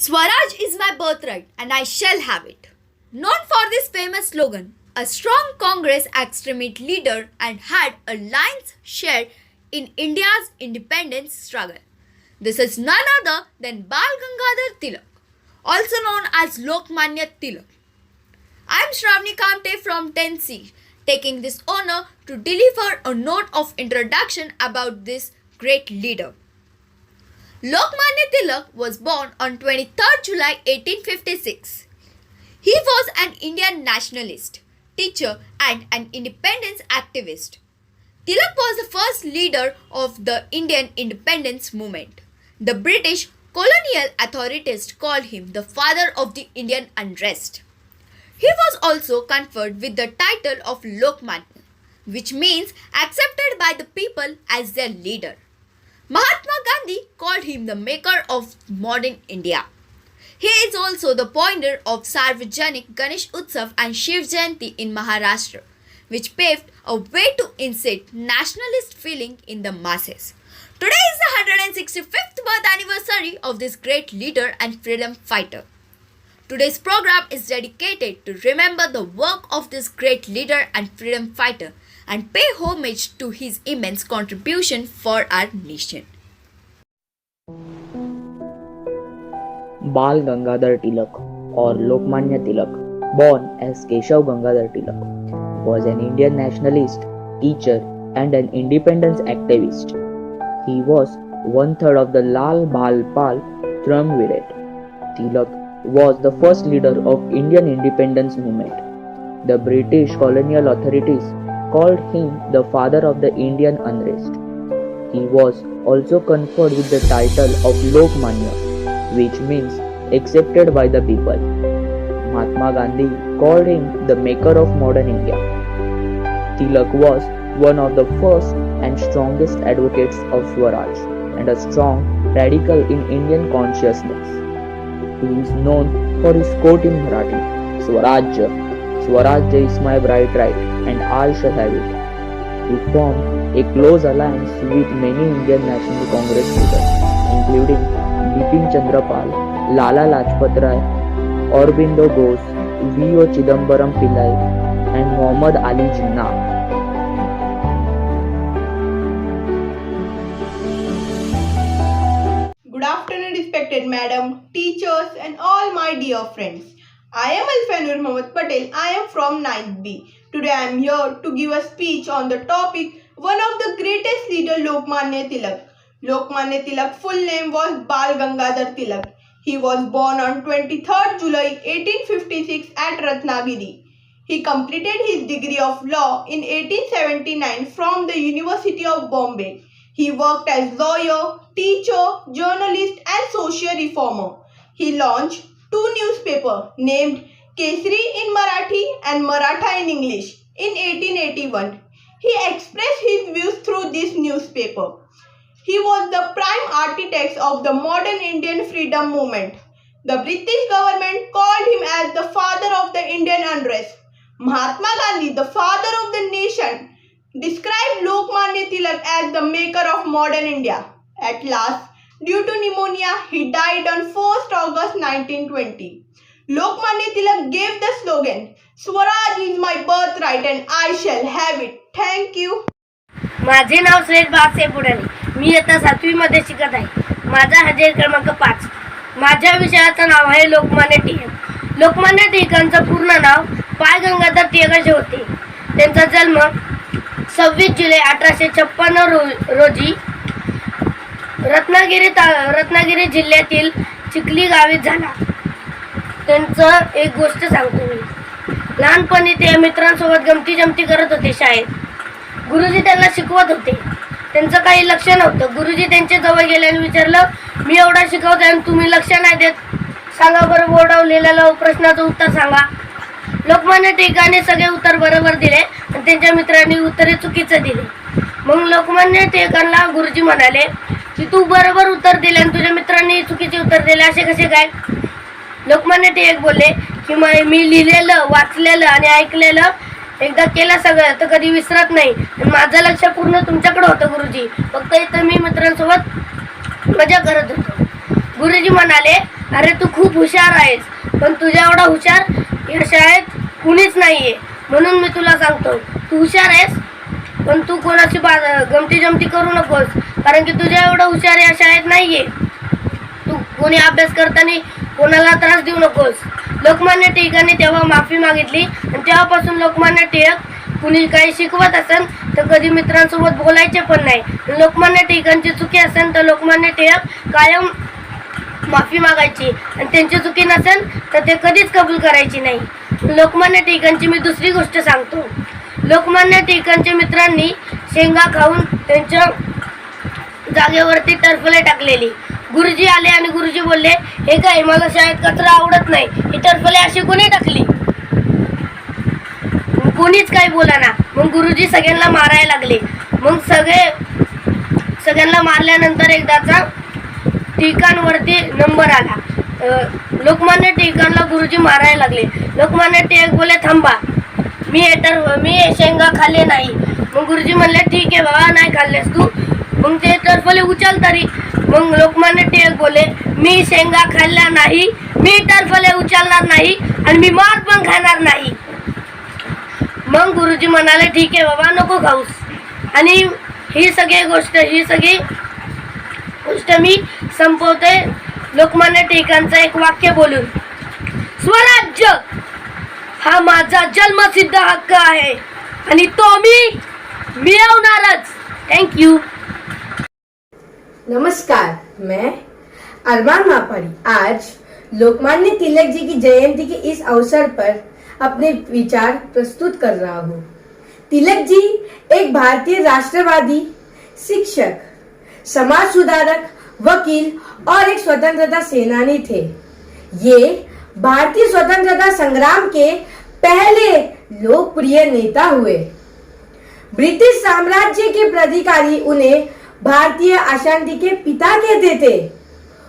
Swaraj is my birthright and I shall have it. Known for this famous slogan, a strong Congress extremist leader and had a lion's share in India's independence struggle. This is none other than Bal Gangadhar Tilak, also known as Lokmanya Tilak. I am Shravani Kamte from 10C, taking this honor to deliver a note of introduction about this great leader. Lokmanya Tilak was born on 23rd July 1856. He was an Indian nationalist, teacher and an independence activist. Tilak was the first leader of the Indian independence movement. The British colonial authorities called him the father of the Indian unrest. He was also conferred with the title of Lokmanya, which means accepted by the people as their leader. Mahatma Gandhi called him the maker of modern India. He is also the pioneer of Sarvajanik Ganesh Utsav and Shiv Jayanti in Maharashtra, which paved a way to incite nationalist feeling in the masses. Today is the 165th birth anniversary of this great leader and freedom fighter. Today's program is dedicated to remember the work of this great leader and freedom fighter and pay homage to his immense contribution for our nation. Bal Gangadhar Tilak or Lokmanya Tilak, born as Keshav Gangadhar Tilak, was an Indian nationalist, teacher and an independence activist. He was one-third of the Lal Bal Pal triumvirate. Tilak was the first leader of Indian independence movement. The British colonial authorities called him the father of the Indian unrest. He was also conferred with the title of Lokmanya, which means accepted by the people. Mahatma Gandhi called him the maker of modern India. Tilak was one of the first and strongest advocates of Swaraj and a strong radical in Indian consciousness. He is known for his quote in Marathi, Swarajya, Swarajya is my birthright and I shall have it. He formed a close alliance with many Indian National Congress leaders, including Bipin Chandra Pal, Lala Lajpat Rai, Aurobindo Ghosh, V.O. Chidambaram Pillai, and Muhammad Ali Jinnah. Good afternoon, respected madam, teachers, and all my dear friends. I am Alfanur Mohammad Patel. I am from 9th B. Today I am here to give a speech on the topic one of the greatest leader Lokmanya Tilak. Lokmanya Tilak full name was Bal Gangadhar Tilak. He was born on 23rd July 1856 at Ratnagiri. He completed his degree of law in 1879 from the University of Bombay. He worked as lawyer, teacher, journalist and social reformer. He launched two newspapers named Kesari in Marathi and Maratha in English in 1881. He expressed his views through this newspaper. He was the prime architect of the modern Indian freedom movement. The British government called him as the father of the Indian unrest. Mahatma Gandhi, the father of the nation, described Lokmanya Tilak as the maker of modern India. At last, due to pneumonia, he died on 1st August 1920. Lokmanya Tilak gave the slogan, Swaraj is my birthright and I shall have it. Thank you. माझे नाव श्रेष्ठ बाळासाहेब बुडाले. मी आता 7वी मध्ये शिकत आहे. माझा हजेर क्रमांक 5. माझ्या विषयाचं नाव आहे लोकमान्य टिळक. लोकमान्य टिळकांचं पूर्ण नाव बाळ गंगाधर टिळक असे होते. त्यांचा जन्म 26 जुलै 1856 रोजी रत्नागिरी जिल्ह्यातील चिखली गावी झाला. त्यांचं एक गोष्ट सांगतो मी. लहानपणी ते मित्रांसोबत गमती जमती करत होते शाळेत. गुरुजी त्यांना शिकवत होते. त्यांचं काही लक्ष नव्हतं. गुरुजी त्यांच्या जवळ गेले आणि विचारलं, मी एवढा शिकवते आणि तुम्ही लक्ष नाही देत, सांगा बरं बोर्डावर लिहिलेलं प्रश्नाचं उत्तर सांगा. लोकमान्य टिळकांनी सगळे उत्तर बरोबर दिले आणि त्यांच्या मित्रांनी उत्तरे चुकीचं दिले. मग लोकमान्य टिळकांना गुरुजी म्हणाले की तू बरोबर उत्तर दिले आणि तुझ्या मित्रांनी चुकीचे उत्तर दिले, असे कसे काय? लोकमान्य टिळक बोलले की मी लिहिलेलं, वाचलेलं आणि ऐकलेलं एकदा केलं सगळं तर कधी विसरत नाही. माझं लक्ष पूर्ण तुमच्याकडे होतं गुरुजी. फक्त इथं मी मित्रांसोबत मजा करत होतो. गुरुजी म्हणाले, अरे तू खूप हुशार आहेस, पण तुझ्या एवढा हुशार या शाळेत कुणीच नाहीये. म्हणून मी तुला सांगतो, तू हुशार आहेस, पण तू कोणाची गमती जमती करू नकोस, कारण की तुझ्या एवढा हुशार या शाळेत नाहीये. तू कोणी अभ्यास करताना कोणाला त्रास देऊ नकोस. लोकमान्य टिळकांनी तेव्हा माफी मागितली आणि तेव्हापासून लोकमान्य टिळक कुणी काही शिकवत असेल तर कधी मित्रांसोबत बोलायचे पण नाही. लोकमान्य टिळकांची चुकी असेल तर लोकमान्य टिळक कायम माफी मागायची आणि त्यांची चुकी नसेल तर ते कधीच कबूल करायची नाही. लोकमान्य टिळकांची मी दुसरी गोष्ट सांगतो. लोकमान्य टिळकांच्या मित्रांनी शेंगा खाऊन त्यांच्या जागेवरती टरफले टाकलेली. गुरुजी आले आणि गुरुजी बोलले, हे काय, मला शाळेत कचरा आवडत नाही, ही टरफले अशी कोणी टाकली? कोणीच काही बोलाना. मग गुरुजी सगळ्यांना मारायला लागले. मग सगळ्यांना मारल्यानंतर एकदाचा टिळकांवरती नंबर आला. लोकमान्य टिळकांना गुरुजी मारायला लागले. लोकमान्य टिळक बोले, थांबा, मी शेंगा खाल्ले नाही. मग गुरुजी म्हणले, ठीक आहे बाबा, नाही खाल्लेस तू, मग ते टरफले उचल तरी. मग लोकमान्य टिळक बोले, मी शेंगा खाल्ल्या नाही, मी टरफले उचलणार नाही आणि मी मार पण खाणार नाही. मग गुरुजी म्हणाले, ठीक आहे बाबा, नको खाऊस. आणि ही सगळी गोष्ट मी संपवते लोकमान्य टिळकांचं एक वाक्य बोलून. स्वराज्य हा माझा जन्मसिद्ध हक्क आहे आणि तो मी मिळवणारच. थँक्यू. नमस्कार, मैं अरमान मापारी आज लोकमान्य तिलक जी की जयंती के इस अवसर पर अपने विचार प्रस्तुत कर रहा हूँ। तिलक जी एक भारतीय राष्ट्रवादी, शिक्षक, समाज सुधारक, वकील और एक स्वतंत्रता सेनानी थे। ये भारतीय स्वतंत्रता संग्राम के पहले लोकप्रिय नेता हुए। ब्रिटिश साम्राज्य के प्राधिकारी उन्हें भारतीय अशांति के पिता कहते थे।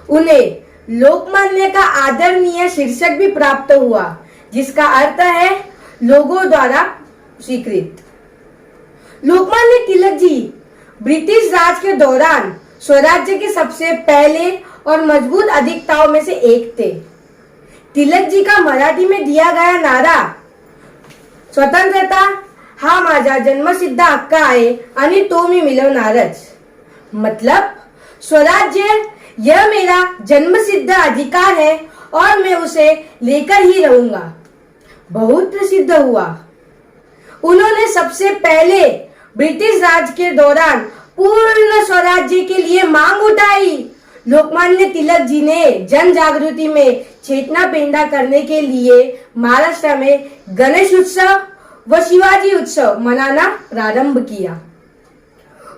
उन्हें लोकमान्य का आदरणीय शीर्षक भी प्राप्त हुआ, जिसका अर्थ है लोगों द्वारा स्वीकृत। लोकमान्य तिलक जी ब्रिटिश राज के दौरान स्वराज्य के सबसे पहले और मजबूत अधिवक्ताओं में से एक थे। तिलक जी का मराठी में दिया गया नारा, स्वतंत्रता हा माझा जन्मसिद्ध हक्क आहे आणि तो मी मिळवणारच, मतलब स्वराज्य यह मेरा जन्मसिद्ध अधिकार है और मैं उसे लेकर ही रहूंगा, बहुत प्रसिद्ध हुआ। उन्होंने सबसे पहले ब्रिटिश राज के दौरान पूर्ण स्वराज्य के लिए मांग उठाई। लोकमान्य तिलक जी ने जन जागृति में चेतना पैदा करने के लिए महाराष्ट्र में गणेश उत्सव व शिवाजी उत्सव मनाना प्रारंभ किया।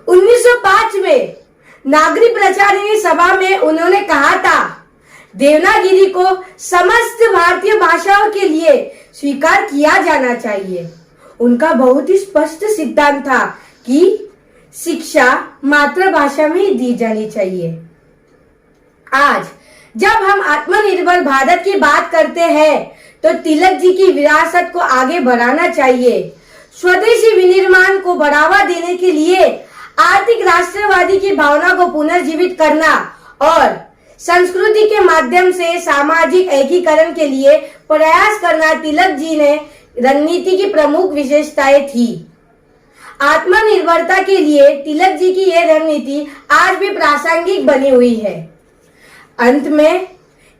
1905 में नागरिक प्रचारिणी सभा में उन्होंने कहा था, देवनागरी को समस्त भारतीय भाषाओं के लिए स्वीकार किया जाना चाहिए। उनका बहुत ही स्पष्ट सिद्धांत था कि शिक्षा मातृभाषा में ही दी जानी चाहिए। आज जब हम आत्मनिर्भर भारत की बात करते हैं तो तिलक जी की विरासत को आगे बढ़ाना चाहिए। स्वदेशी विनिर्माण को बढ़ावा देने के लिए आर्थिक राष्ट्रवादी की भावना को पुनर्जीवित करना और संस्कृति के माध्यम से सामाजिक एकीकरण के लिए प्रयास करना तिलक जी ने रणनीति की प्रमुख विशेषताएं थी। आत्मनिर्भरता के लिए तिलक जी की यह रणनीति आज भी प्रासंगिक बनी हुई है। अंत में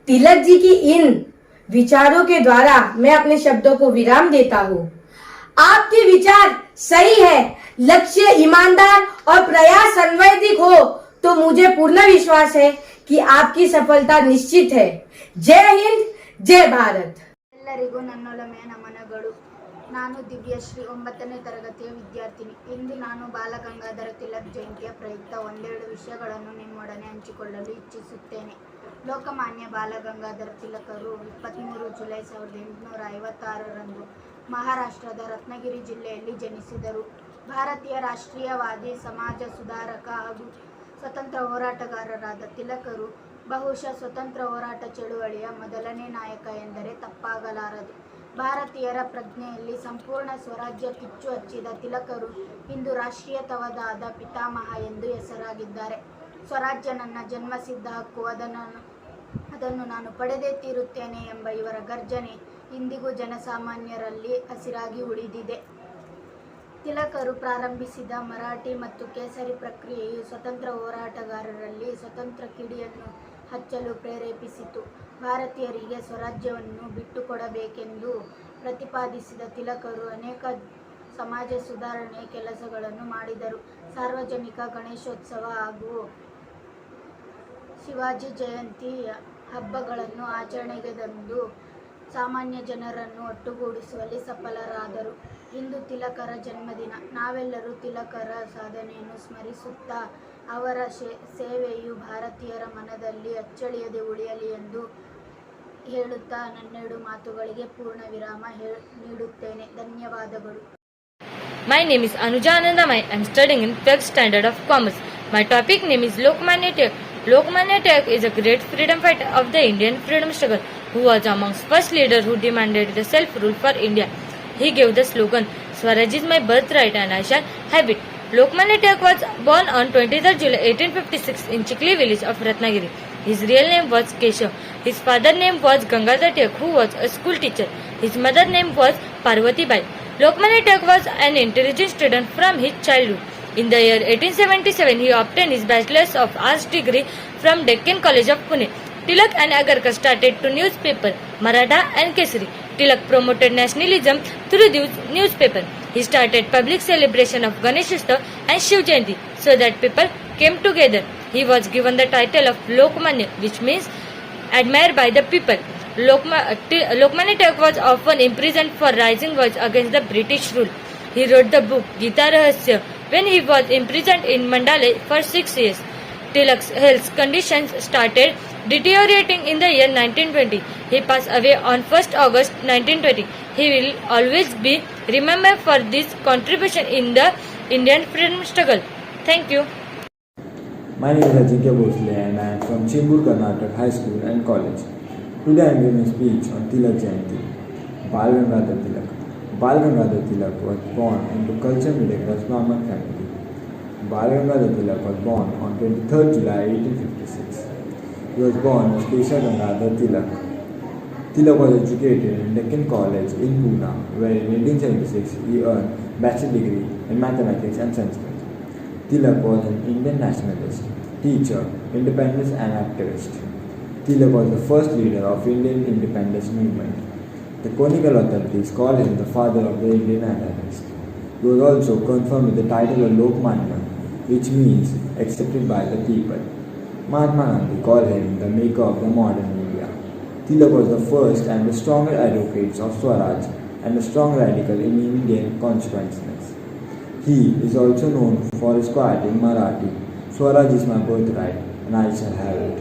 तिलक जी की इन विचारों के द्वारा मैं अपने शब्दों को विराम देता हूँ। आपके विचार सही है, लक्ष्य ईमानदार और प्रयास संवैधिक हो तो मुझे पूर्ण विश्वास है कि आपकी सफलता निश्चित है। जय हिंद, जय भारत। ಎಲ್ಲರಿಗೂ ನನ್ನೊಲಮೆಯ ನಮನಗಳು. ನಾನು ದಿವ್ಯಶ್ರೀ 9ನೇ ತರಗತಿಯ ವಿದ್ಯಾರ್ಥಿನಿ. ಇಂದು ನಾನು ಬಾಲಗಂಗಾಧರ ತಿಲಕ್ ಜಯಂತಿಯ ಪ್ರಯುಕ್ತ ಒಂದೆರಡು ವಿಷಯಗಳನ್ನು ನಿಮ್ಮೊಡನೆ ಹಂಚಿಕೊಳ್ಳಲು ಇಚ್ಛಿಸುತ್ತೇನೆ. ಲೋಕಮಾನ್ಯ ಬಾಲಗಂಗಾಧರ ತಿಲಕರು 23 ಜುಲೈ 1856ರಂದು ಮಹಾರಾಷ್ಟ್ರದ ರತ್ನಗಿರಿ ಜಿಲ್ಲೆಯಲ್ಲಿ ಜನಿಸಿದರು. ಭಾರತೀಯ ರಾಷ್ಟ್ರೀಯವಾದಿ, ಸಮಾಜ ಸುಧಾರಕ ಹಾಗೂ ಸ್ವತಂತ್ರ ಹೋರಾಟಗಾರರಾದ ತಿಲಕರು ಬಹುಶಃ ಸ್ವತಂತ್ರ ಹೋರಾಟ ಚಳುವಳಿಯ ಮೊದಲನೇ ನಾಯಕ ಎಂದರೆ ತಪ್ಪಾಗಲಾರದು. ಭಾರತೀಯರ ಪ್ರಜ್ಞೆಯಲ್ಲಿ ಸಂಪೂರ್ಣ ಸ್ವರಾಜ್ಯ ಕಿಚ್ಚು ಹಚ್ಚಿದ ತಿಲಕರು ಇಂದು ರಾಷ್ಟ್ರೀಯತಾವಾದದ ಪಿತಾಮಹ ಎಂದು ಹೆಸರಾಗಿದ್ದಾರೆ. ಸ್ವರಾಜ್ಯ ನನ್ನ ಜನ್ಮಸಿದ್ಧ ಹಕ್ಕು, ಅದನ್ನು ಅದನ್ನು ನಾನು ಪಡೆದೇ ತೀರುತ್ತೇನೆ ಎಂಬ ಇವರ ಗರ್ಜನೆ ಇಂದಿಗೂ ಜನಸಾಮಾನ್ಯರಲ್ಲಿ ಹಸಿರಾಗಿ ಉಳಿದಿದೆ. ತಿಲಕರು ಪ್ರಾರಂಭಿಸಿದ ಮರಾಠಿ ಮತ್ತು ಕೇಸರಿ ಪ್ರಕ್ರಿಯೆಯು ಸ್ವತಂತ್ರ ಹೋರಾಟಗಾರರಲ್ಲಿ ಸ್ವತಂತ್ರ ಕಿಡಿಯನ್ನು ಹಚ್ಚಲು ಪ್ರೇರೇಪಿಸಿತು. ಭಾರತೀಯರಿಗೆ ಸ್ವರಾಜ್ಯವನ್ನು ಬಿಟ್ಟುಕೊಡಬೇಕೆಂದು ಪ್ರತಿಪಾದಿಸಿದ ತಿಲಕರು ಅನೇಕ ಸಮಾಜ ಸುಧಾರಣೆ ಕೆಲಸಗಳನ್ನು ಮಾಡಿದರು. ಸಾರ್ವಜನಿಕ ಗಣೇಶೋತ್ಸವ ಹಾಗೂ ಶಿವಾಜಿ ಜಯಂತಿ ಹಬ್ಬಗಳನ್ನು ಆಚರಣೆಗೆ ತಂದು ಸಾಮಾನ್ಯ ಜನರನ್ನು ಒಟ್ಟುಗೂಡಿಸುವಲ್ಲಿ ಸಫಲರಾದರು. ಇಂದು ತಿಲಕರ ಜನ್ಮದಿನ. ನಾವೆಲ್ಲರೂ ತಿಲಕರ ಸಾಧನೆಯನ್ನು ಸ್ಮರಿಸುತ್ತಾ ಅವರ ಸೇವೆಯು ಭಾರತೀಯರ ಮನದಲ್ಲಿ ಅಚ್ಚಳಿಯದೆ ಉಳಿಯಲಿ ಎಂದು ಹೇಳುತ್ತಾ ನನ್ನೆರಡು ಮಾತುಗಳಿಗೆ ಪೂರ್ಣ ವಿರಾಮ ನೀಡುತ್ತೇನೆ. ಧನ್ಯವಾದಗಳು. My name is Anuja Anandamai. I am studying in 12th standard of commerce. My topic name is Lokmanya Tilak. Lokmanya Tilak is a great freedom fighter of the Indian freedom struggle, who was amongst first leader who demanded the self-rule for India. He gave the slogan, "Swaraj is my birthright and I shall have it." Lokmanya Tilak was born on 23rd July 1856 in Chikli village of Ratnagiri. His real name was Keshav. His father's name was Gangadhar Tilak, who was a school teacher. His mother's name was Parvati Bai. Lokmanya Tilak was an intelligent student from his childhood. In the year 1877, he obtained his Bachelor's of Arts degree from Deccan College of Pune. Tilak and Agarkar started two newspapers, Maratha and Kesari. Tilak promoted nationalism through these newspapers. He started public celebration of Ganesh Utsav and Shiv Jayanti so that people came together. He was given the title of Lokmanya, which means admired by the people. Lokmanya Tilak was often imprisoned for raising voice against the British rule. He wrote the book Gita Rahasya when he was imprisoned in Mandalay for 6 years. Tilak's health conditions started deteriorating in the year 1920. He passed away on 1st August 1920. He will always be remembered for this contribution in the Indian freedom struggle. Thank you. My name is Ajikya Bhosle and I am from Chembur, Karnataka High School and College. Today I am giving a speech on Tilak Jayanti. Bal Gangadhar Tilak. Bal Gangadhar Tilak was born into cultured middle class Brahmin family. Bal Gangadhar Tilak was born on 23rd July 1856. He was born as Keshav Gangadhar Tilak. Tilak was educated in Deccan College in Pune, where in 1876 he earned bachelor degree in mathematics and Sanskrit. Tilak was an Indian nationalist, teacher, independence and activist. Tilak was the first leader of Indian independence movement. The Konnikal authorities call him the father of the Indian anarchist. He was also confirmed with the title of Lokmanya, which means accepted by the people. Mahatma Gandhi called him the maker of the modern India. Tilak was the first and the strongest advocate of Swaraj and a strong radical in Indian consciousness. He is also known for his quote in Marathi, "Swaraj is my birthright and I shall have it."